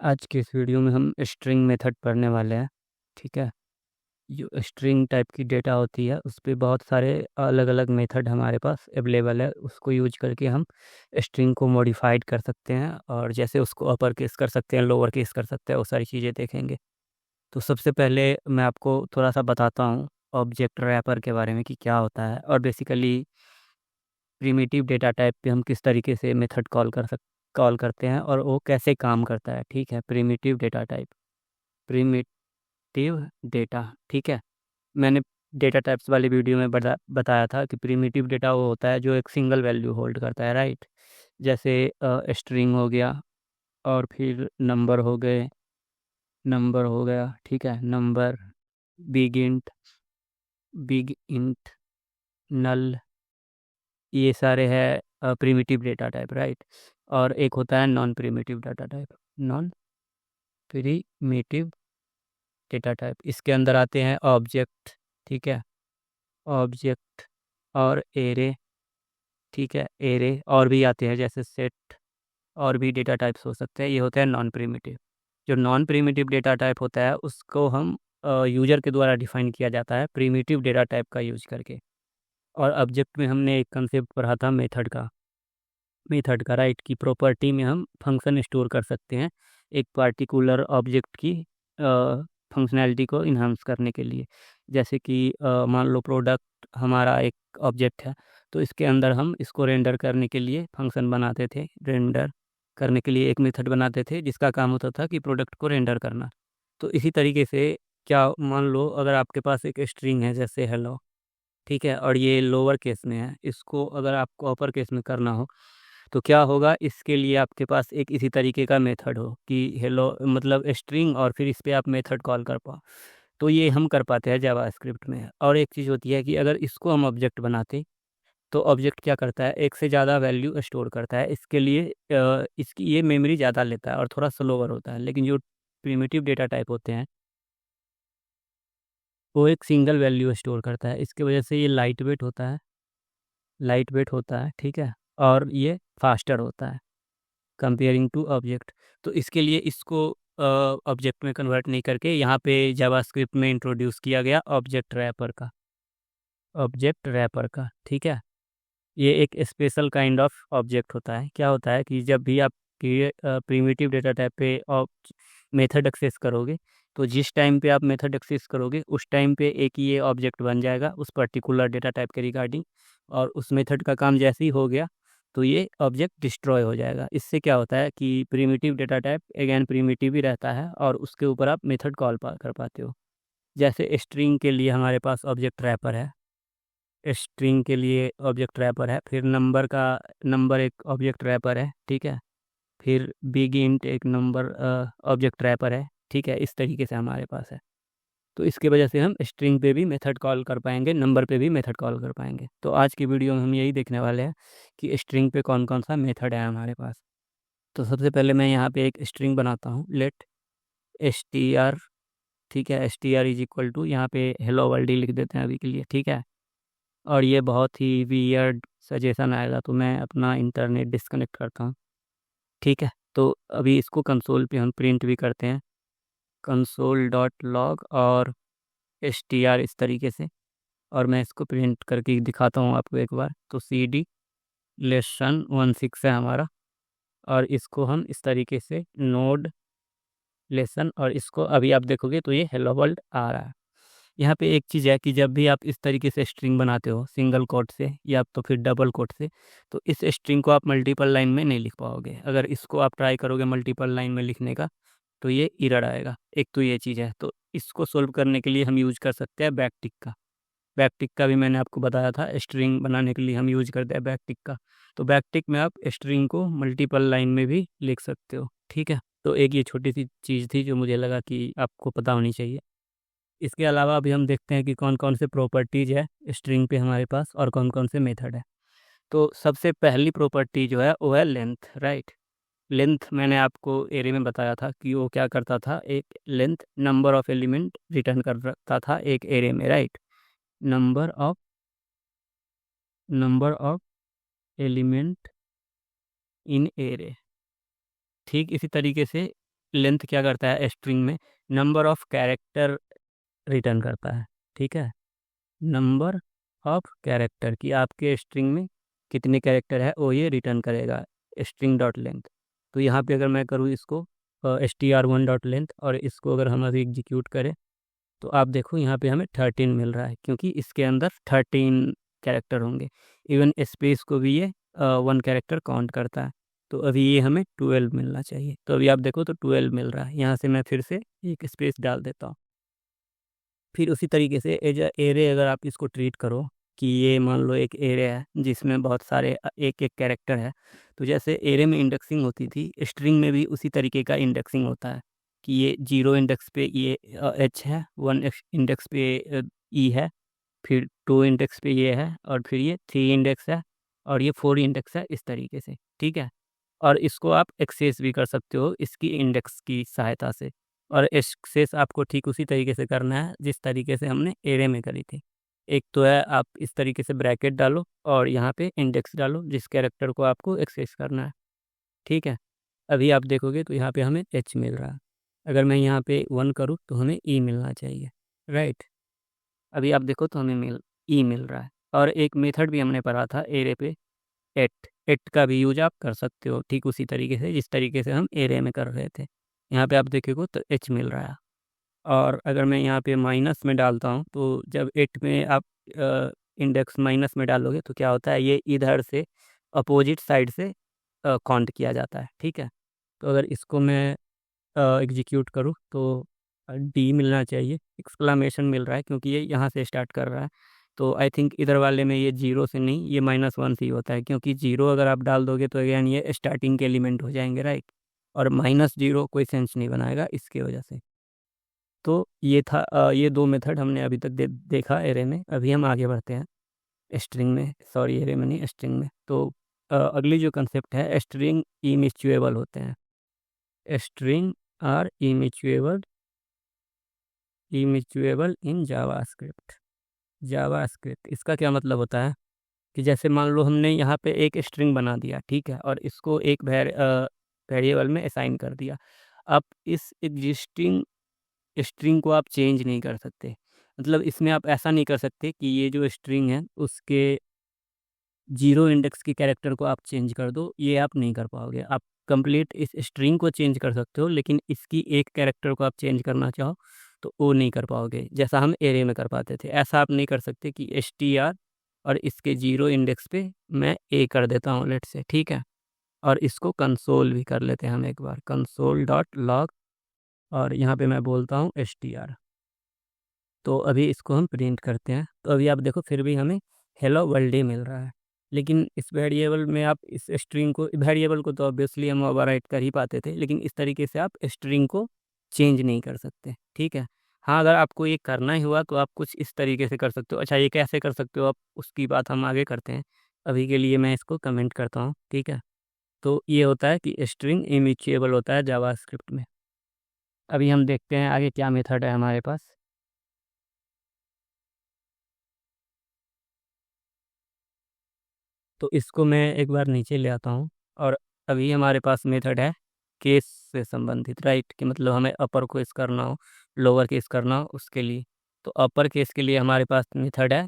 आज के इस वीडियो में हम स्ट्रिंग मेथड पढ़ने वाले हैं। ठीक है। जो स्ट्रिंग टाइप की डेटा होती है उस पे बहुत सारे अलग अलग मेथड हमारे पास अवेलेबल है। उसको यूज करके हम स्ट्रिंग को मॉडिफाइड कर सकते हैं और जैसे उसको अपर केस कर सकते हैं, लोअर केस कर सकते हैं, वो सारी चीज़ें देखेंगे। तो सबसे पहले मैं आपको थोड़ा सा बताता हूँ ऑब्जेक्ट रैपर के बारे में कि क्या होता है, और बेसिकली प्रिमिटिव डेटा टाइप पे हम किस तरीके से मेथड कॉल करते हैं और वो कैसे काम करता है। ठीक है। Primitive data type, primitive data. ठीक है। मैंने डेटा टाइप्स वाली वीडियो में बताया था कि प्रिमिटिव डेटा वो होता है जो एक सिंगल वैल्यू होल्ड करता है, राइट। जैसे स्ट्रिंग हो गया, और फिर नंबर हो गया। ठीक है। Number, big int, big int, null, ये सारे हैं प्रिमिटिव डेटा टाइप, राइट। और एक होता है non primitive data type, non primitive data type. इसके अंदर आते हैं ऑब्जेक्ट। ठीक है। ऑब्जेक्ट और एरे। ठीक है। एरे और भी आते हैं जैसे सेट, और भी डेटा टाइप्स हो सकते हैं। ये होते हैं नॉन प्रिमिटिव। जो नॉन प्रिमिटिव डेटा टाइप होता है उसको हम यूजर के द्वारा डिफाइन किया जाता है प्रिमिटिव डेटा टाइप का यूज करके। और ऑब्जेक्ट में हमने एक कंसेप्ट पढ़ा था मेथड का, राइट, की प्रॉपर्टी में हम फंक्शन स्टोर कर सकते हैं एक पार्टिकुलर ऑब्जेक्ट की फंक्शनैलिटी को इन्हांस करने के लिए। जैसे कि मान लो प्रोडक्ट हमारा एक ऑब्जेक्ट है, तो इसके अंदर हम इसको रेंडर करने के लिए फंक्शन बनाते थे, रेंडर करने के लिए एक मेथड बनाते थे जिसका काम होता था कि प्रोडक्ट को रेंडर करना। तो इसी तरीके से क्या, मान लो अगर आपके पास एक स्ट्रिंग है जैसे हेलो, ठीक है, और ये लोअर केस में है, इसको अगर आपको अपर केस में करना हो तो क्या होगा, इसके लिए आपके पास एक इसी तरीके का मेथड हो कि हेलो मतलब स्ट्रिंग, और फिर इस पे आप मेथड कॉल कर पाओ। तो ये हम कर पाते हैं जावास्क्रिप्ट में। और एक चीज़ होती है कि अगर इसको हम ऑब्जेक्ट बनाते तो ऑब्जेक्ट क्या करता है, एक से ज़्यादा वैल्यू स्टोर करता है। इसके लिए इसकी ये मेमोरी ज़्यादा लेता है और थोड़ा स्लोअर होता है। लेकिन जो प्रिमिटिव डेटा टाइप होते हैं वो एक सिंगल वैल्यू स्टोर करता है। इसकी वजह से ये लाइट वेट होता है। ठीक है। और ये फास्टर होता है कंपेयरिंग टू ऑब्जेक्ट। तो इसके लिए इसको ऑब्जेक्ट में कन्वर्ट नहीं करके यहाँ पे जावास्क्रिप्ट में इंट्रोड्यूस किया गया ऑब्जेक्ट रैपर का। ठीक है। ये एक स्पेशल काइंड ऑफ ऑब्जेक्ट होता है। क्या होता है कि जब भी आप प्रिमिटिव डेटा टाइप पे मेथड एक्सेस करोगे, तो जिस टाइम पे आप मेथड एक्सेस करोगे उस टाइम पे एक ये ऑब्जेक्ट बन जाएगा उस पर्टिकुलर डेटा टाइप के रिगार्डिंग। और उस मेथड का काम जैसे ही हो गया तो ये ऑब्जेक्ट डिस्ट्रॉय हो जाएगा। इससे क्या होता है कि primitive data type again primitive ही रहता है और उसके ऊपर आप मेथड कॉल कर पाते हो। जैसे स्ट्रिंग के लिए हमारे पास ऑब्जेक्ट रैपर है, स्ट्रिंग के लिए ऑब्जेक्ट रैपर है, फिर नंबर एक ऑब्जेक्ट रैपर है। ठीक है। फिर बिग इंट एक नंबर ऑब्जेक्ट रैपर है। ठीक है। इस तरीके से हमारे पास है। तो इसकी वजह से हम स्ट्रिंग पे भी मेथड कॉल कर पाएंगे, नंबर पे भी मेथड कॉल कर पाएंगे। तो आज की वीडियो में हम यही देखने वाले हैं कि स्ट्रिंग पे कौन कौन सा मेथड है हमारे पास। तो सबसे पहले मैं यहाँ पे एक स्ट्रिंग बनाता हूँ, लेट एस टी आर। ठीक है। S T R is equal to, यहाँ पे हेलो वर्ल्ड ही लिख देते हैं अभी के लिए। ठीक है। और ये बहुत ही वियर्ड सजेशन आएगा तो मैं अपना इंटरनेट डिस्कनेक्ट करता हूँ। ठीक है। तो अभी इसको कंसोल पे हम प्रिंट भी करते हैं, कंसोल डॉट लॉग और एस टी आर, इस तरीके से। और मैं इसको प्रिंट करके दिखाता हूँ आपको एक बार। तो सी डी लेसन 16 है हमारा, और इसको हम इस तरीके से नोड लेसन, और इसको अभी आप देखोगे तो ये हेलो वर्ल्ड आ रहा है। यहाँ पे एक चीज़ है कि जब भी आप इस तरीके से स्ट्रिंग बनाते हो सिंगल कोट से या तो फिर डबल कोट से, तो इस स्ट्रिंग को आप मल्टीपल लाइन में नहीं लिख पाओगे। अगर इसको आप ट्राई करोगे मल्टीपल लाइन में लिखने का तो ये एरर आएगा। एक तो ये चीज़ है। तो इसको सोल्व करने के लिए हम यूज कर सकते हैं बैकटिक का। बैकटिक का भी मैंने आपको बताया था, स्ट्रिंग बनाने के लिए हम यूज करते हैं बैकटिक का। तो बैकटिक में आप स्ट्रिंग को मल्टीपल लाइन में भी लिख सकते हो। ठीक है। तो एक ये छोटी सी चीज़ थी जो मुझे लगा कि आपको पता होनी चाहिए। इसके अलावा अभी हम देखते हैं कि कौन कौन से प्रॉपर्टीज है स्ट्रिंग पे हमारे पास और कौन कौन से मेथड है। तो सबसे पहली प्रॉपर्टी जो है वो है लेंथ, राइट। लेंथ मैंने आपको एरे में बताया था कि वो क्या करता था, एक length number of element return करता था एक एरे में, right. Number of number of element in array. ठीक इसी तरीके से लेंथ क्या करता है स्ट्रिंग में, नंबर ऑफ कैरेक्टर रिटर्न करता है, ठीक है। नंबर ऑफ कैरेक्टर की आपके स्ट्रिंग में कितने कैरेक्टर है वो ये रिटर्न करेगा स्ट्रिंग डॉट लेंथ। तो यहाँ पे अगर मैं करूँ इसको str1 डॉट लेंथ और इसको अगर हम अभी एग्जीक्यूट करें तो आप देखो यहाँ पे हमें 13 मिल रहा है, क्योंकि इसके अंदर 13 कैरेक्टर होंगे। इवन स्पेस को भी ये 1 कैरेक्टर काउंट करता है। तो अभी ये हमें 12 मिलना चाहिए, तो अभी आप देखो तो 12 मिल रहा है। यहाँ से मैं फिर से एक स्पेस डाल देता हूँ। फिर उसी तरीके से एज अ एरे अगर आप इसको ट्रीट करो कि ये मान लो एक एरे है जिसमें बहुत सारे एक एक कैरेक्टर है, तो जैसे एरे में इंडेक्सिंग होती थी, स्ट्रिंग में भी उसी तरीके का इंडेक्सिंग होता है कि ये 0 इंडेक्स पे ये एच है, 1 इंडेक्स पे ई है, फिर 2 इंडेक्स पे ये है, और फिर ये 3 इंडेक्स है, और ये 4 इंडेक्स है, इस तरीके से, ठीक है। और इसको आप एक्सेस भी कर सकते हो इसकी इंडेक्स की सहायता से, और एक्सेस आपको ठीक उसी तरीके से करना है जिस तरीके से हमने एरे में करी थी। एक तो है आप इस तरीके से ब्रैकेट डालो और यहाँ पे इंडेक्स डालो जिस कैरेक्टर को आपको एक्सेस करना है, ठीक है। अभी आप देखोगे तो यहाँ पे हमें एच मिल रहा है। अगर मैं यहाँ पे 1 करूँ तो हमें ई मिलना चाहिए, राइट। अभी आप देखो तो हमें ई मिल रहा है। और एक मेथड भी हमने पढ़ा था एरे पे, एट एट का भी यूज आप कर सकते हो ठीक उसी तरीके से जिस तरीके से हम एरे में कर रहे थे। यहाँ पे आप देखोगे तो एच मिल रहा है। और अगर मैं यहाँ पे माइनस में डालता हूँ तो जब एट में आप इंडेक्स माइनस में डालोगे तो क्या होता है, ये इधर से अपोजिट साइड से काउंट किया जाता है, ठीक है। तो अगर इसको मैं एग्जीक्यूट करूँ तो डी मिलना चाहिए, एक्सक्लामेशन मिल रहा है क्योंकि ये यहाँ से स्टार्ट कर रहा है। तो आई थिंक इधर वाले में ये 0 से नहीं, ये -1 से ही होता है, क्योंकि 0 अगर आप डाल दोगे तो अगेन ये स्टार्टिंग के एलिमेंट हो जाएंगे, राइट। और -0 कोई सेंस नहीं बनाएगा इसके वजह से। तो ये था ये 2 मेथड हमने अभी तक देखा एरे में। अभी हम आगे बढ़ते हैं स्ट्रिंग में, सॉरी एरे में नहीं, स्ट्रिंग में। तो अगली जो कंसेप्ट है, स्ट्रिंग इमिच्युएबल होते हैं। String are immutable in JavaScript. JavaScript इसका क्या मतलब होता है कि जैसे मान लो हमने यहाँ पे एक स्ट्रिंग बना दिया, ठीक है, और इसको एक वेरिएबल में असाइन कर दिया। अब इस एग्जिस्टिंग स्ट्रिंग को आप चेंज नहीं कर सकते। मतलब इसमें आप ऐसा नहीं कर सकते कि ये जो स्ट्रिंग है उसके 0 इंडेक्स की कैरेक्टर को आप चेंज कर दो, ये आप नहीं कर पाओगे। आप कंप्लीट इस स्ट्रिंग को चेंज कर सकते हो, लेकिन इसकी एक कैरेक्टर को आप चेंज करना चाहो तो वो नहीं कर पाओगे, जैसा हम एरे में कर पाते थे। ऐसा आप नहीं कर सकते कि str और इसके 0 इंडेक्स पे मैं ए कर देता हूँ लेट से, ठीक है। और इसको कंसोल भी कर लेते हैं हम एक बार, कंसोल डॉट लॉग, और यहाँ पे मैं बोलता हूँ str। तो अभी इसको हम प्रिंट करते हैं, तो अभी आप देखो फिर भी हमें हेलो वर्ल्ड डे मिल रहा है। लेकिन इस वेरिएबल में आप इस स्ट्रिंग को, वेरिएबल को तो ऑब्वियसली हम ओवरराइट कर ही पाते थे, लेकिन इस तरीके से आप स्ट्रिंग को चेंज नहीं कर सकते, ठीक है। हाँ, अगर आपको ये करना ही हुआ तो आप कुछ इस तरीके से कर सकते हो। अच्छा, ये कैसे कर सकते हो आप, उसकी बात हम आगे करते हैं। अभी के लिए मैं इसको कमेंट करता हूँ, ठीक है। तो ये होता है कि स्ट्रिंग इमिचेबल होता है जावास्क्रिप्ट में। अभी हम देखते हैं आगे क्या मेथड है हमारे पास। तो इसको मैं एक बार नीचे ले आता हूँ, और अभी हमारे पास मेथड है केस से संबंधित, राइट, कि मतलब हमें अपर केस करना हो, लोअर केस करना हो, उसके लिए। तो अपर केस के लिए हमारे पास मेथड है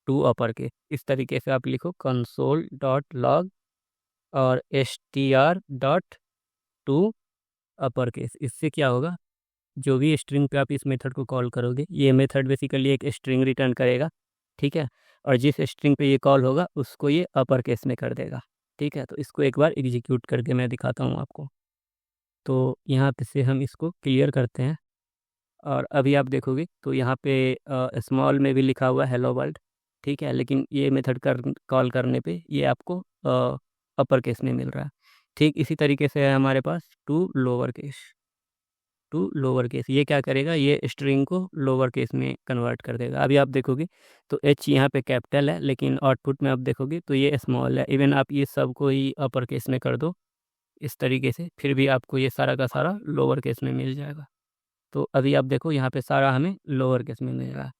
टू अपर केस। इस तरीके से आप लिखो कंसोल डॉट लॉग और str.to अपर केस। इससे क्या होगा, जो भी स्ट्रिंग पे आप इस मेथड को कॉल करोगे, ये मेथड बेसिकली एक स्ट्रिंग रिटर्न करेगा, ठीक है। और जिस स्ट्रिंग पे ये कॉल होगा उसको ये अपर केस में कर देगा, ठीक है। तो इसको एक बार एग्जीक्यूट करके मैं दिखाता हूँ आपको। तो यहाँ पे से हम इसको क्लियर करते हैं, और अभी आप देखोगे तो यहाँ पे स्मॉल में भी लिखा हुआ है हेलो वर्ल्ड, ठीक है। लेकिन ये मेथड कॉल करने पे ये आपको अपर केस में मिल रहा है। ठीक इसी तरीके से है हमारे पास टू लोअर केस। ये क्या करेगा, ये स्ट्रिंग को लोअर केस में कन्वर्ट कर देगा। अभी आप देखोगे तो एच यहाँ पे कैपिटल है, लेकिन आउटपुट में आप देखोगे तो ये स्मॉल है। इवन आप ये सबको ही अपर केस में कर दो इस तरीके से, फिर भी आपको ये सारा का सारा लोअर केस में मिल जाएगा। तो अभी आप देखो यहाँ पे सारा हमें लोअर केस में मिल रहा है।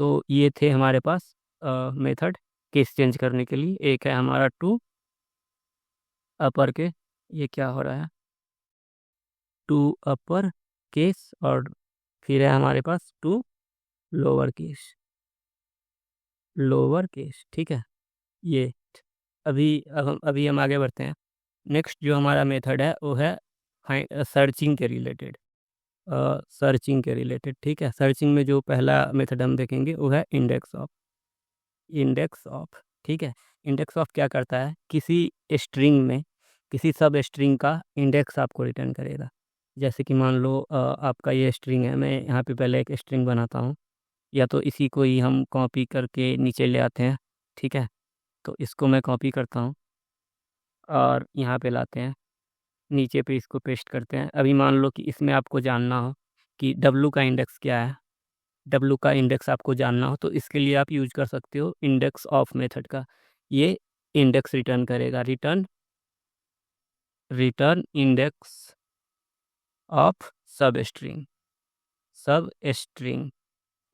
तो ये थे हमारे पास मेथड केस चेंज करने के लिए। एक है हमारा टू अपर के, ये क्या हो रहा है, टू अपर केस और फिर है हमारे पास टू लोअर केस, ठीक है। ये अभी हम आगे बढ़ते हैं। नेक्स्ट जो हमारा मेथड है वो है सर्चिंग के रिलेटेड, ठीक है। सर्चिंग में जो पहला मेथड हम देखेंगे वो है इंडेक्स ऑफ, ठीक है। इंडेक्स ऑफ क्या करता है, किसी स्ट्रिंग में किसी सब स्ट्रिंग का इंडेक्स आपको रिटर्न करेगा। जैसे कि मान लो आपका ये स्ट्रिंग है, मैं यहाँ पे पहले एक स्ट्रिंग बनाता हूँ, या तो इसी को ही हम कॉपी करके नीचे ले आते हैं, ठीक है। तो इसको मैं कॉपी करता हूँ और यहाँ पे लाते हैं, नीचे पे इसको पेस्ट करते हैं। अभी मान लो कि इसमें आपको जानना हो कि W का इंडेक्स क्या है, W का इंडेक्स आपको जानना हो, तो इसके लिए आप यूज कर सकते हो इंडेक्स ऑफ मेथड का। ये इंडेक्स रिटर्न करेगा, रिटर्न इंडेक्स ऑफ सब स्ट्रिंग,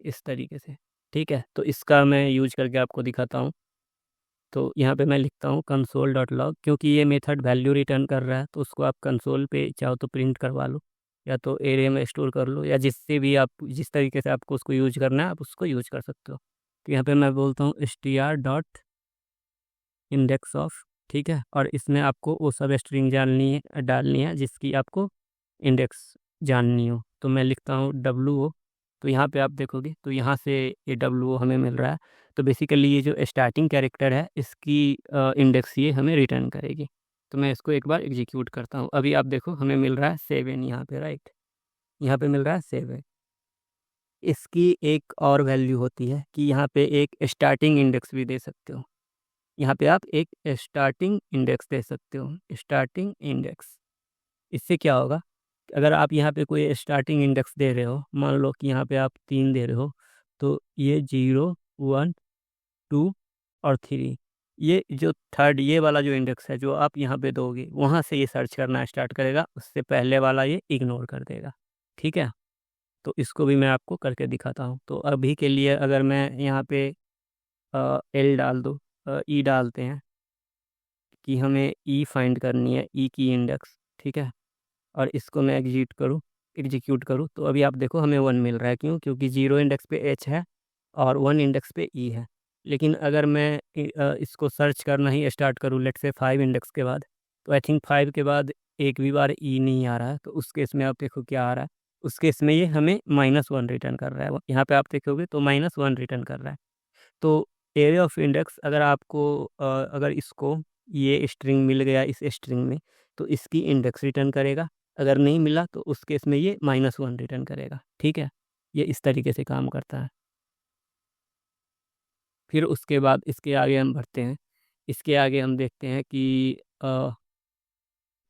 इस तरीके से, ठीक है। तो इसका मैं यूज करके आपको दिखाता हूँ। तो यहाँ पे मैं लिखता हूँ कंसोल डॉट लॉग, क्योंकि ये मेथड वैल्यू रिटर्न कर रहा है तो उसको आप कंसोल पे चाहो तो प्रिंट करवा लो, या तो एरे में स्टोर कर लो, या जिससे भी आप जिस तरीके से आपको उसको यूज करना है आप उसको यूज कर सकते हो। तो यहाँ पे मैं बोलता हूँ str डॉट इंडेक्स ऑफ, ठीक है। और इसमें आपको वो सब स्ट्रिंग डालनी है जिसकी आपको इंडेक्स जाननी हो। तो मैं लिखता हूँ WO, तो यहाँ पे आप देखोगे तो यहाँ से ये WO हमें मिल रहा है। तो बेसिकली ये जो स्टार्टिंग कैरेक्टर है इसकी इंडेक्स ये हमें रिटर्न करेगी। तो मैं इसको एक बार एग्जीक्यूट करता हूँ। अभी आप देखो हमें मिल रहा है 7 यहाँ पे, राइट, यहाँ पे मिल रहा है 7। इसकी एक और वैल्यू होती है कि यहाँ पे एक स्टार्टिंग इंडेक्स भी दे सकते हो। यहाँ पे आप एक स्टार्टिंग इंडेक्स दे सकते हो, स्टार्टिंग इंडेक्स। इससे क्या होगा, अगर आप यहाँ पे कोई स्टार्टिंग इंडेक्स दे रहे हो, मान लो कि यहाँ पे आप 3 दे रहे हो, तो ये 0, 1, 2 और 3, ये जो थर्ड ये वाला जो इंडेक्स है जो आप यहाँ पे दोगे वहाँ से ये सर्च करना स्टार्ट करेगा, उससे पहले वाला ये इग्नोर कर देगा, ठीक है। तो इसको भी मैं आपको करके दिखाता हूँ। तो अभी के लिए अगर मैं यहाँ पे एल डाल दो, ई डालते हैं कि हमें ई फाइंड करनी है, ई की इंडेक्स, ठीक है। और इसको मैं एग्जीक्यूट करूँ तो अभी आप देखो हमें 1 मिल रहा है। क्यों? क्योंकि 0 इंडेक्स पे H है और 1 इंडेक्स पे E है। लेकिन अगर मैं इसको सर्च करना ही स्टार्ट करूँ लेट्स से 5 इंडेक्स के बाद, तो आई थिंक 5 के बाद एक भी बार E नहीं आ रहा है। तो उस केस में आप देखो क्या आ रहा है, उस केस में ये हमें -1 रिटर्न कर रहा है। यहाँ पे आप देखोगे तो -1 रिटर्न कर रहा है। तो एरिया ऑफ इंडेक्स अगर आपको अगर इसको ये स्ट्रिंग मिल गया इस स्ट्रिंग में, तो इसकी इंडेक्स रिटर्न करेगा। अगर नहीं मिला तो उस केस में ये -1 रिटर्न करेगा, ठीक है। ये इस तरीके से काम करता है। फिर उसके बाद इसके आगे हम बढ़ते हैं। इसके आगे हम देखते हैं कि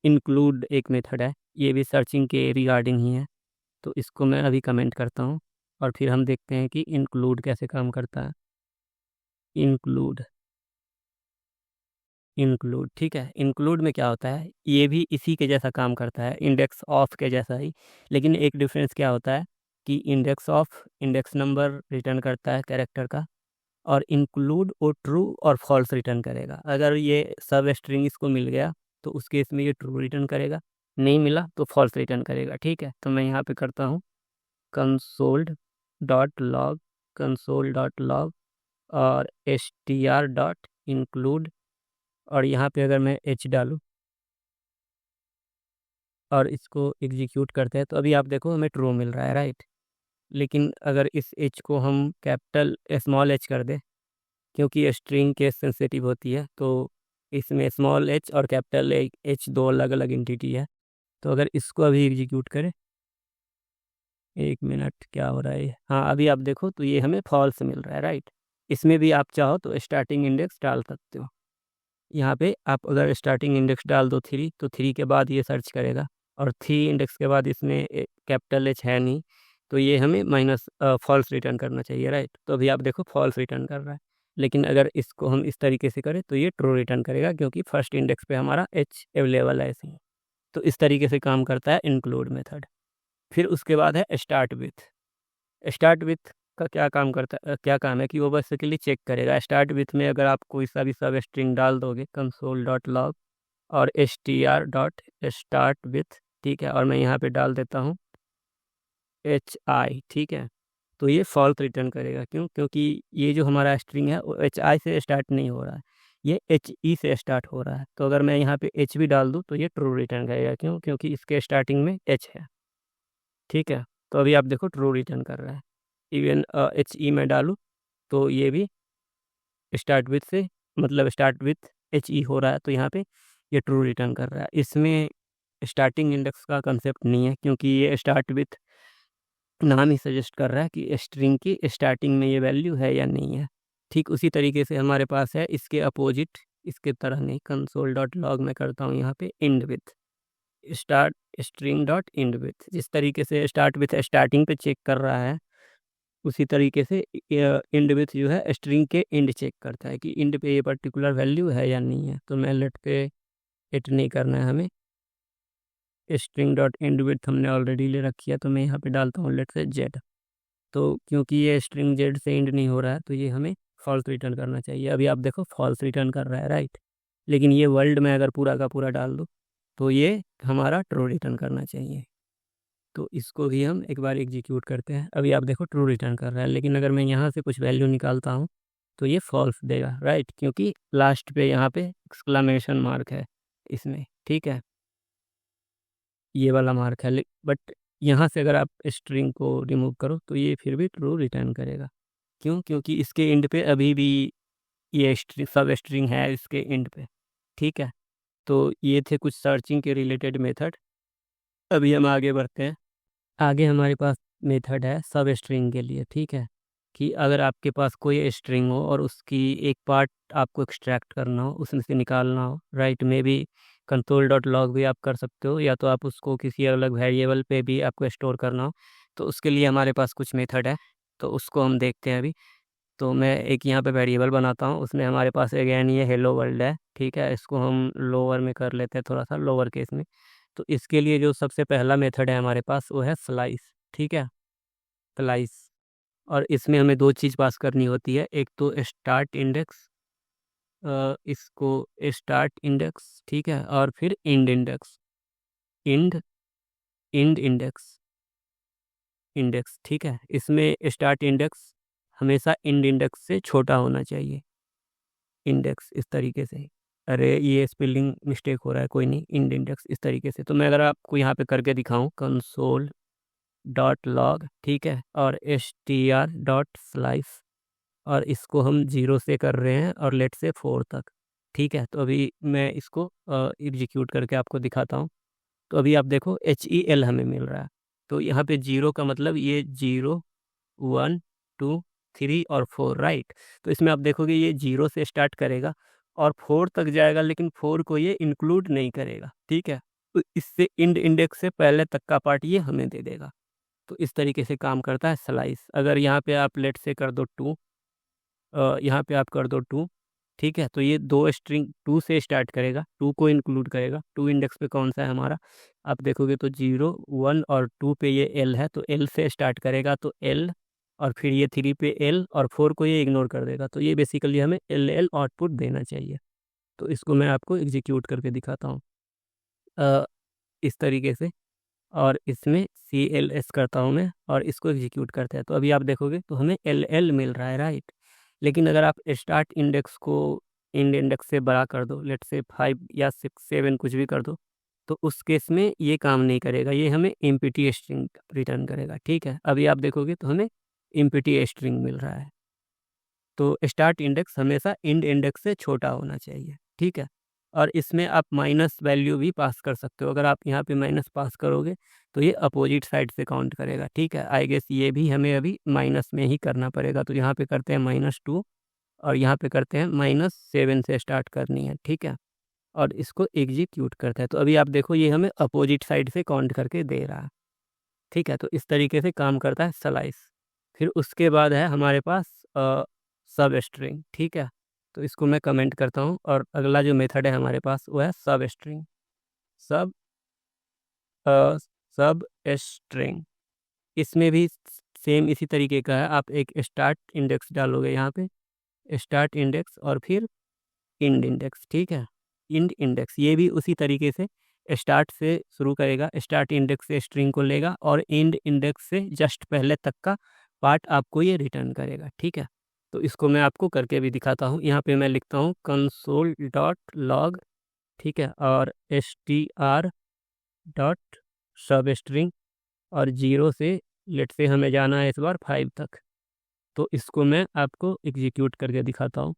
इंक्लूड एक मेथड है, ये भी सर्चिंग के रिगार्डिंग ही है। तो इसको मैं अभी कमेंट करता हूँ और फिर हम देखते हैं कि इंक्लूड कैसे काम करता है। इंक्लूड, ठीक है। इंक्लूड में क्या होता है, ये भी इसी के जैसा काम करता है, इंडेक्स ऑफ के जैसा ही। लेकिन एक डिफरेंस क्या होता है कि index of index number return करता है कैरेक्टर का, और इंक्लूड वो ट्रू और फॉल्स रिटर्न करेगा। अगर ये सब स्ट्रिंग इसको मिल गया तो उस केस में ये ट्रू रिटर्न करेगा, नहीं मिला तो फॉल्स रिटर्न करेगा, ठीक है। तो मैं यहाँ पे करता हूँ console.log और str.include, और यहाँ पे अगर मैं H डालूँ और इसको एग्जीक्यूट करते हैं तो अभी आप देखो हमें ट्रू मिल रहा है, राइट। लेकिन अगर इस H को हम कैपिटल स्मॉल h कर दें, क्योंकि स्ट्रिंग केस सेंसिटिव होती है, तो इसमें स्मॉल h और कैपिटल H दो अलग अलग एंटिटी है। तो अगर इसको अभी एग्जीक्यूट करें, 1 मिनट, क्या हो रहा है, हाँ अभी आप देखो तो ये हमें फॉल्स मिल रहा है, राइट। इसमें भी आप चाहो तो स्टार्टिंग इंडेक्स डाल सकते हो। यहाँ पे आप अगर स्टार्टिंग इंडेक्स डाल दो 3, तो 3 के बाद ये सर्च करेगा, और 3 इंडेक्स के बाद इसमें कैपिटल H है नहीं, तो ये हमें फॉल्स रिटर्न करना चाहिए, राइट। तो अभी आप देखो फॉल्स रिटर्न कर रहा है। लेकिन अगर इसको हम इस तरीके से करें तो ये ट्रू रिटर्न करेगा, क्योंकि फर्स्ट इंडेक्स पे हमारा H अवेलेबल है इसमें। तो इस तरीके से काम करता है इंक्लूड मेथड। फिर उसके बाद है स्टार्ट विथ का क्या काम है कि वो बेसिकली चेक करेगा। स्टार्ट विथ में अगर आप कोई सा भी सब स्ट्रिंग डाल दोगे console.log और str.start with, ठीक है, और मैं यहाँ पे डाल देता हूँ HI, ठीक है। तो ये फॉल्स रिटर्न करेगा, क्यों? क्योंकि ये जो हमारा स्ट्रिंग है वो HI से स्टार्ट नहीं हो रहा है, ये HE से स्टार्ट हो रहा है। तो अगर मैं यहाँ पे H भी डाल दूँ तो ये ट्रू रिटर्न करेगा, क्यों? क्योंकि इसके स्टार्टिंग में H है, ठीक है। तो अभी आप देखो ट्रू रिटर्न कर रहा है। इवन HE मैं डालूँ तो ये भी स्टार्ट विथ से, मतलब स्टार्ट विथ HE हो रहा है, तो यहाँ पे ये ट्रू रिटर्न कर रहा है। इसमें स्टार्टिंग इंडेक्स का कंसेप्ट नहीं है, क्योंकि ये स्टार्ट विथ नाम ही सजेस्ट कर रहा है कि स्ट्रिंग की स्टार्टिंग में ये वैल्यू है या नहीं है। ठीक उसी तरीके से हमारे पास है इसके अपोजिट, इसके तरह नहीं, कंसोल डॉट लॉग में करता हूँ यहाँ पे end with start string dot end with. जिस तरीके से स्टार्ट विथ स्टार्टिंग पे चेक कर रहा है, उसी तरीके से इंड विथ जो है स्ट्रिंग के इंड चेक करता है कि इंड पे ये पर्टिकुलर वैल्यू है या नहीं है। तो मैं लेट पे इट नहीं करना है हमें, स्ट्रिंग डॉट इंड विथ हमने ऑलरेडी ले रखी है, तो मैं यहाँ पे डालता हूँ लेट से जेड। तो क्योंकि ये स्ट्रिंग जेड से इंड नहीं हो रहा है, तो ये हमें फॉल्स रिटर्न करना चाहिए। अभी आप देखो फॉल्स रिटर्न कर रहा है, राइट। लेकिन ये वर्ल्ड में अगर पूरा का पूरा डाल दो तो ये हमारा ट्रू रिटर्न करना चाहिए। तो इसको भी हम एक बार एग्जीक्यूट करते हैं। अभी आप देखो ट्रू रिटर्न कर रहा है, लेकिन अगर मैं यहाँ से कुछ वैल्यू निकालता हूँ तो ये फॉल्स देगा, राइट, क्योंकि लास्ट पे यहाँ पे एक्सक्लामेशन मार्क है इसमें, ठीक है, ये वाला मार्क है। बट यहाँ से अगर आप स्ट्रिंग को रिमूव करो तो ये फिर भी ट्रू रिटर्न करेगा, क्यों? क्योंकि इसके एंड पे अभी भी ये सब स्ट्रिंग है इसके एंड पे, ठीक है। तो ये थे कुछ सर्चिंग के रिलेटेड मेथड। अभी हम आगे बढ़ते हैं। आगे हमारे पास मेथड है सब स्ट्रिंग के लिए, ठीक है, कि अगर आपके पास कोई स्ट्रिंग हो और उसकी एक पार्ट आपको एक्सट्रैक्ट करना हो, उसमें से निकालना हो, राइट, में भी कंसोल डॉट लॉग भी आप कर सकते हो, या तो आप उसको किसी अलग वेरिएबल पे भी आपको स्टोर करना हो, तो उसके लिए हमारे पास कुछ मेथड है, तो उसको हम देखते हैं अभी। तो मैं एक यहाँ पे वेरिएबल बनाता हूँ, उसमें हमारे पास अगेन ये हेलो वर्ल्ड है, ठीक है। इसको हम लोअर में कर लेते हैं, थोड़ा सा लोअर केस में। तो इसके लिए जो सबसे पहला मेथड है हमारे पास वो है स्लाइस, ठीक है, स्लाइस। और इसमें हमें दो चीज़ पास करनी होती है, एक तो स्टार्ट इंडेक्स, इसको स्टार्ट इंडेक्स, ठीक है, और फिर end index, end end index, index, ठीक है। इसमें स्टार्ट इंडेक्स हमेशा इंड इंडेक्स से छोटा होना चाहिए, इंडेक्स इस तरीके से। अरे ये स्पेलिंग मिस्टेक हो रहा है, कोई नहीं, इंड इंडेक्स इस तरीके से। तो मैं अगर आपको यहाँ पे करके दिखाऊं, कंसोल डॉट लॉग, ठीक है, और str डॉट स्लाइस, और इसको हम 0 से कर रहे हैं और लेट से 4 तक, ठीक है। तो अभी मैं इसको एग्जीक्यूट करके आपको दिखाता हूँ। तो अभी आप देखो HEL हमें मिल रहा है। तो यहाँ पे 0 का मतलब ये 0 1 2 3 और 4, राइट। तो इसमें आप देखोगे ये 0 से स्टार्ट करेगा और 4 तक जाएगा, लेकिन 4 को ये इंक्लूड नहीं करेगा, ठीक है। तो इससे इंड इंडेक्स से पहले तक का पार्ट ये हमें दे देगा। तो इस तरीके से काम करता है स्लाइस। अगर यहाँ पे आप लेट से कर दो 2, यहाँ पे आप कर दो 2, ठीक है, तो ये दो स्ट्रिंग 2 से स्टार्ट करेगा, 2 को इंक्लूड करेगा। 2 इंडेक्स पे कौन सा है हमारा, आप देखोगे तो 0 1 और 2 पे ये L है, तो L से स्टार्ट करेगा, तो L, और फिर ये 3 पे L, और 4 को ये इग्नोर कर देगा। तो ये बेसिकली हमें LL आउटपुट देना चाहिए। तो इसको मैं आपको एग्जीक्यूट करके दिखाता हूँ इस तरीके से, और इसमें CLS करता हूँ मैं, और इसको एग्जीक्यूट करते हैं। तो अभी आप देखोगे तो हमें LL मिल रहा है, राइट। लेकिन अगर आप स्टार्ट इंडेक्स को इंड इंडेक्स से बड़ा कर दो, लेट से 5 या 6 7 कुछ भी कर दो, तो उस केस में ये काम नहीं करेगा, ये हमें एम्प्टी स्ट्रिंग रिटर्न करेगा, ठीक है। अभी आप देखोगे तो हमें एम्प्टी स्ट्रिंग मिल रहा है। तो स्टार्ट इंडेक्स हमेशा इंड इंडेक्स से छोटा होना चाहिए, ठीक है। और इसमें आप माइनस वैल्यू भी पास कर सकते हो। अगर आप यहाँ पे माइनस पास करोगे तो ये अपोजिट साइड से काउंट करेगा, ठीक है। आई गेस ये भी हमें अभी माइनस में ही करना पड़ेगा। तो यहाँ पे करते हैं -2, और यहाँ पे करते हैं -7 से स्टार्ट करनी है, ठीक है, और इसको एग्जीक्यूट करते हैं। तो अभी आप देखो ये हमें अपोजिट साइड से काउंट करके दे रहा है, ठीक है। तो इस तरीके से काम करता है स्लाइस। फिर उसके बाद है हमारे पास सब स्ट्रिंग, ठीक है। तो इसको मैं कमेंट करता हूँ, और अगला जो मेथड है हमारे पास वो है सब स्ट्रिंग, सब सब स्ट्रिंग। इसमें भी सेम इसी तरीके का है। आप एक स्टार्ट इंडेक्स डालोगे यहाँ पे, स्टार्ट इंडेक्स, और फिर इंड इंडेक्स, ठीक है, इंड इंडेक्स। ये भी उसी तरीके से स्टार्ट से शुरू करेगा, स्टार्ट इंडेक्स से स्ट्रिंग को लेगा और एंड इंडेक्स से जस्ट पहले तक का पार्ट आपको ये रिटर्न करेगा। ठीक है, तो इसको मैं आपको करके भी दिखाता हूँ। यहाँ पे मैं लिखता हूँ console.log, ठीक है, और str.substring और 0 से लेट से हमें जाना है इस बार 5 तक। तो इसको मैं आपको एग्जीक्यूट करके दिखाता हूँ।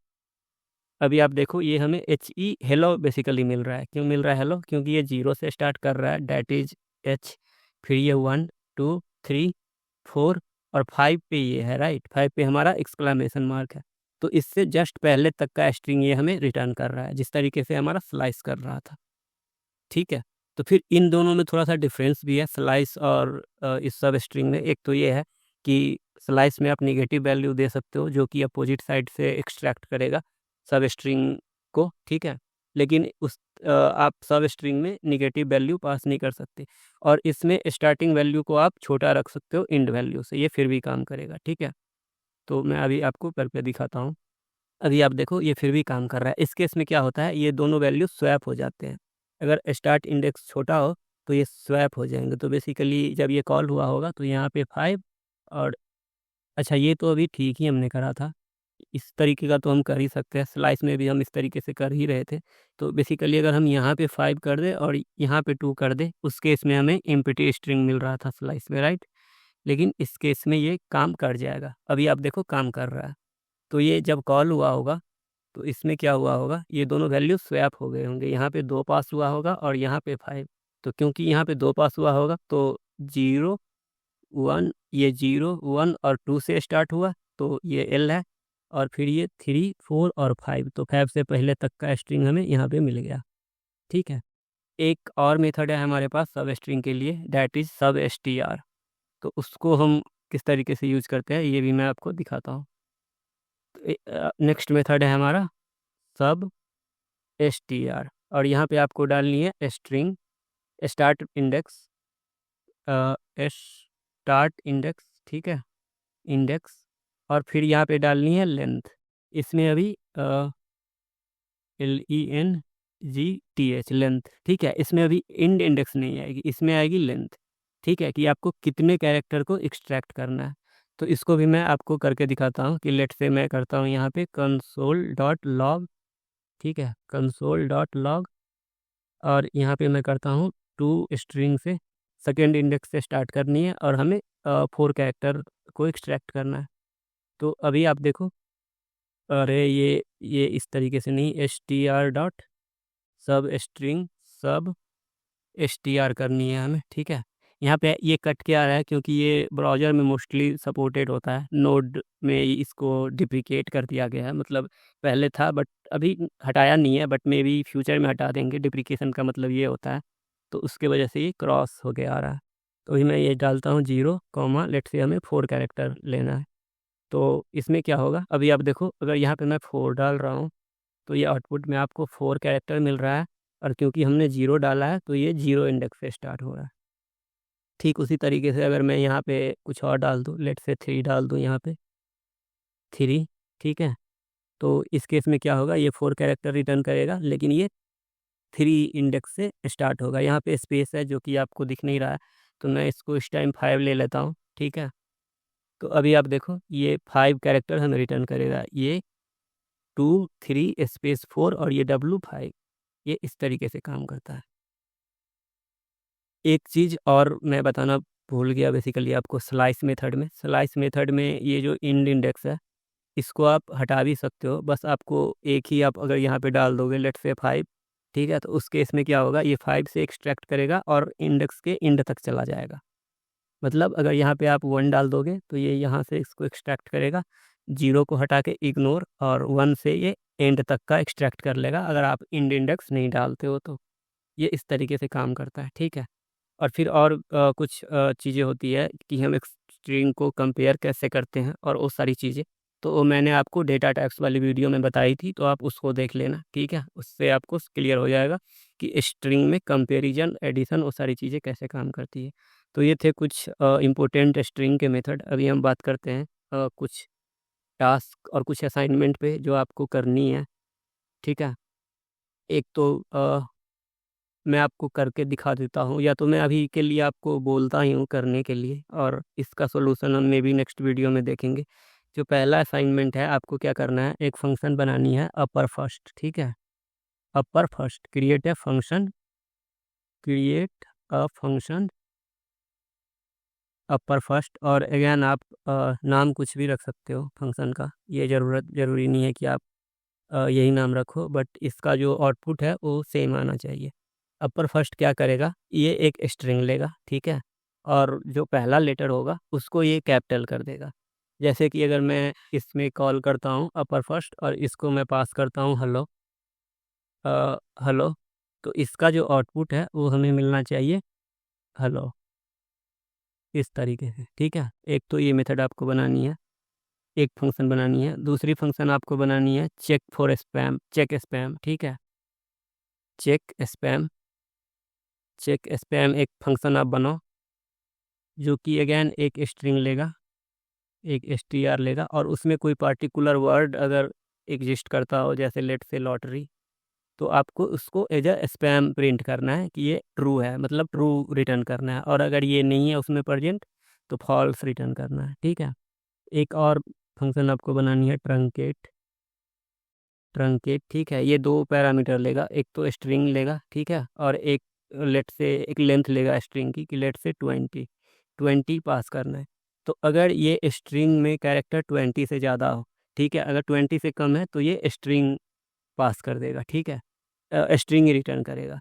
अभी आप देखो ये हमें HE हेलो बेसिकली मिल रहा है। क्यों मिल रहा है हेलो? क्योंकि ये 0 से स्टार्ट कर रहा है, डैट इज H, फिर ये 1 2 3 4 और 5 पे ये है, राइट। 5 पे हमारा एक्सक्लेमेशन मार्क है। तो इससे जस्ट पहले तक का स्ट्रिंग ये हमें रिटर्न कर रहा है, जिस तरीके से हमारा स्लाइस कर रहा था। ठीक है, तो फिर इन दोनों में थोड़ा सा डिफरेंस भी है, स्लाइस और इस सब स्ट्रिंग में। एक तो ये है कि स्लाइस में आप निगेटिव वैल्यू दे सकते हो, जो कि अपोजिट साइड से एक्सट्रैक्ट करेगा सब स्ट्रिंग को। ठीक है, लेकिन आप सब स्ट्रिंग में निगेटिव वैल्यू पास नहीं कर सकते। और इसमें स्टार्टिंग वैल्यू को आप छोटा रख सकते हो इंड वैल्यू से, ये फिर भी काम करेगा। ठीक है, तो मैं अभी आपको करके दिखाता हूँ। अभी आप देखो ये फिर भी काम कर रहा है। इस केस में क्या होता है, ये दोनों वैल्यू स्वैप हो जाते हैं। अगर स्टार्ट इंडेक्स छोटा हो तो ये स्वैप हो जाएंगे। तो बेसिकली जब ये कॉल हुआ होगा तो यहाँ पे 5 और अच्छा, ये तो अभी ठीक ही हमने करा था। इस तरीके का तो हम कर ही सकते हैं, स्लाइस में भी हम इस तरीके से कर ही रहे थे। तो बेसिकली अगर हम यहाँ पे 5 कर दें और यहाँ पे 2 कर दें, उस केस में हमें एम्प्टी स्ट्रिंग मिल रहा था स्लाइस में, राइट। लेकिन इस केस में ये काम कर जाएगा। अभी आप देखो काम कर रहा है। तो ये जब कॉल हुआ होगा तो इसमें क्या हुआ होगा, ये दोनों वैल्यू स्वैप हो गए होंगे। यहाँ पे 2 पास हुआ होगा और यहाँ पे 5। तो क्योंकि यहाँ पे 2 पास हुआ होगा तो 0 1, ये 0 1 और 2 से स्टार्ट हुआ तो ये L है, और फिर ये 3 4 और 5। तो 5 से पहले तक का स्ट्रिंग हमें यहाँ पे मिल गया। ठीक है, एक और मेथड है हमारे पास सब स्ट्रिंग के लिए, डैट इज सब str। तो उसको हम किस तरीके से यूज करते हैं ये भी मैं आपको दिखाता हूँ। नेक्स्ट मेथड है हमारा सब str, और यहाँ पे आपको डालनी है string start index, start index, ठीक है, इंडेक्स, और फिर यहाँ पे डालनी है लेंथ। इसमें अभी LENGTH लेंथ, ठीक है। इसमें अभी इंड इंडेक्स नहीं आएगी, इसमें आएगी लेंथ। ठीक है, कि आपको कितने कैरेक्टर को एक्सट्रैक्ट करना है। तो इसको भी मैं आपको करके दिखाता हूँ कि लेट से मैं करता हूँ यहाँ पे console.log, ठीक है, console.log, और यहाँ पे मैं करता हूँ 2 स्ट्रिंग से सेकेंड इंडेक्स से स्टार्ट करनी है और हमें 4 कैरेक्टर को एक्सट्रैक्ट करना है। तो अभी आप देखो, अरे ये इस तरीके से नहीं, str. सब स्ट्रिंग सब str करनी है हमें। ठीक है, यहाँ पे ये कट के आ रहा है क्योंकि ये ब्राउज़र में मोस्टली सपोर्टेड होता है, नोड में इसको डिप्रिकेट कर दिया गया है। मतलब पहले था बट अभी हटाया नहीं है, बट मे बी फ्यूचर में हटा देंगे। डिप्रिकेशन का मतलब ये होता है, तो उसके वजह से ये क्रॉस हो के आ रहा है। तो अभी मैं ये डालता हूँ 0 कॉमा, लेट से हमें 4 कैरेक्टर लेना है। तो इसमें क्या होगा, अभी आप देखो, अगर यहाँ पे मैं 4 डाल रहा हूँ तो ये आउटपुट में आपको 4 कैरेक्टर मिल रहा है, और क्योंकि हमने 0 डाला है तो ये 0 इंडेक्स से स्टार्ट हो रहा है। ठीक उसी तरीके से अगर मैं यहाँ पे कुछ और डाल दूँ, लेट से 3 डाल दूँ यहाँ पे 3, ठीक है, तो इस केस में क्या होगा, ये 4 कैरेक्टर रिटर्न करेगा, लेकिन ये 3 इंडेक्स से स्टार्ट होगा। यहाँ पे स्पेस है जो कि आपको दिख नहीं रहा है, तो मैं इसको इस टाइम 5 ले लेता हूँ। ठीक है, तो अभी आप देखो ये 5 कैरेक्टर हमें रिटर्न करेगा, ये 2 3 स्पेस 4 और ये W5। ये इस तरीके से काम करता है। एक चीज़ और मैं बताना भूल गया बेसिकली आपको, स्लाइस मेथड में ये जो इंड इंडेक्स है, इसको आप हटा भी सकते हो। बस आपको एक ही आप अगर यहाँ पे डाल दोगे, लेट्स से 5, ठीक है, तो उस केस में क्या होगा, ये 5 से एक्सट्रैक्ट करेगा और इंडेक्स के इंड तक चला जाएगा। मतलब अगर यहाँ पे आप 1 डाल दोगे तो ये यहाँ से इसको एक्सट्रैक्ट करेगा, 0 को हटा के इग्नोर, और 1 से ये एंड तक का एक्सट्रैक्ट कर लेगा अगर आप इंड इंडेक्स नहीं डालते हो तो। ये इस तरीके से काम करता है। ठीक है, और फिर और कुछ चीज़ें होती है कि हम एक स्ट्रिंग को कंपेयर कैसे करते हैं और वो सारी चीज़ें, तो वो मैंने आपको डेटा टाइप्स वाली वीडियो में बताई थी, तो आप उसको देख लेना। ठीक है, उससे आपको क्लियर हो जाएगा कि स्ट्रिंग में कंपैरिजन, एडिशन, वो सारी चीज़ें कैसे काम करती है। तो ये थे कुछ इम्पोर्टेंट स्ट्रिंग के मेथड। अभी हम बात करते हैं कुछ टास्क और कुछ असाइनमेंट पे जो आपको करनी है। ठीक है, एक तो मैं आपको करके दिखा देता हूँ, या तो मैं अभी के लिए आपको बोलता ही हूँ करने के लिए, और इसका सॉल्यूशन हम मे बी नेक्स्ट वीडियो में देखेंगे। जो पहला असाइनमेंट है, आपको क्या करना है, एक फंक्शन बनानी है अपर फर्स्ट, ठीक है। Upper first create a function upper first, और अगेन आप नाम कुछ भी रख सकते हो फंक्शन का, ये ज़रूरी नहीं है कि आप यही नाम रखो, बट इसका जो आउटपुट है वो सेम आना चाहिए। अपर फर्स्ट क्या करेगा, ये एक स्ट्रिंग लेगा, ठीक है, और जो पहला लेटर होगा उसको ये कैपिटल कर देगा। जैसे कि अगर मैं इसमें कॉल करता हूँ अपर फर्स्ट और इसको मैं पास करता हूँ हेलो, हेलो, तो इसका जो आउटपुट है वो हमें मिलना चाहिए हेलो, इस तरीके से, ठीक है। एक तो ये मेथड आपको बनानी है, एक फंक्शन बनानी है। दूसरी फंक्शन आपको बनानी है चेक स्पैम, ठीक है। चेक स्पैम एक फंक्शन आप बनाओ, जो कि अगेन एक स्ट्रिंग लेगा, एक str लेगा, और उसमें कोई पार्टिकुलर वर्ड अगर एग्जिस्ट करता हो, जैसे लेट से लॉटरी, तो आपको उसको एज अ स्पैम प्रिंट करना है कि ये ट्रू है, मतलब ट्रू रिटर्न करना है, और अगर ये नहीं है उसमें प्रेजेंट तो फॉल्स रिटर्न करना है, ठीक है। एक और फंक्शन आपको बनानी है ट्रंकेट, ठीक है। ये 2 पैरामीटर लेगा, एक तो स्ट्रिंग लेगा, ठीक है, और एक लेट से एक लेंथ लेगा स्ट्रिंग की, कि लेट से 20 पास करना है। तो अगर ये स्ट्रिंग में कैरेक्टर 20 से ज़्यादा हो, ठीक है, अगर 20 से कम है तो ये स्ट्रिंग पास कर देगा, ठीक है, स्ट्रिंग ही रिटर्न करेगा।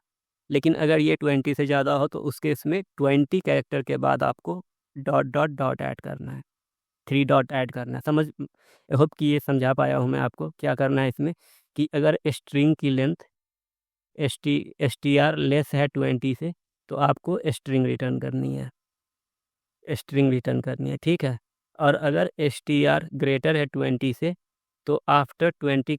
लेकिन अगर ये 20 से ज़्यादा हो तो उस केस में 20 कैरेक्टर के बाद आपको डॉट डॉट डॉट ऐड करना है, 3 डॉट ऐड करना है। आई होप कि ये समझा पाया हूँ मैं आपको क्या करना है इसमें, कि अगर स्ट्रिंग की लेंथ str लेस है 20 से, तो आपको स्ट्रिंग रिटर्न करनी है, ठीक है। और अगर str ग्रेटर है 20 से, तो आफ्टर 20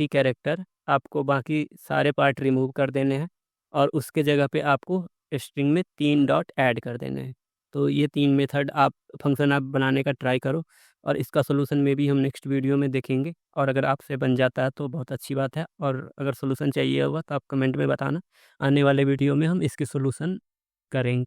कैरेक्टर आपको बाकी सारे पार्ट रिमूव कर देने हैं, और उसके जगह पे आपको स्ट्रिंग में 3 डॉट ऐड कर देने हैं। तो ये 3 मेथड फंक्शन आप बनाने का ट्राई करो, और इसका सोल्यूशन में भी हम नेक्स्ट वीडियो में देखेंगे। और अगर आपसे बन जाता है तो बहुत अच्छी बात है, और अगर सोल्यूशन चाहिए होगा तो आप कमेंट में बताना, आने वाले वीडियो में हम इसकी सोल्यूशन करेंगे।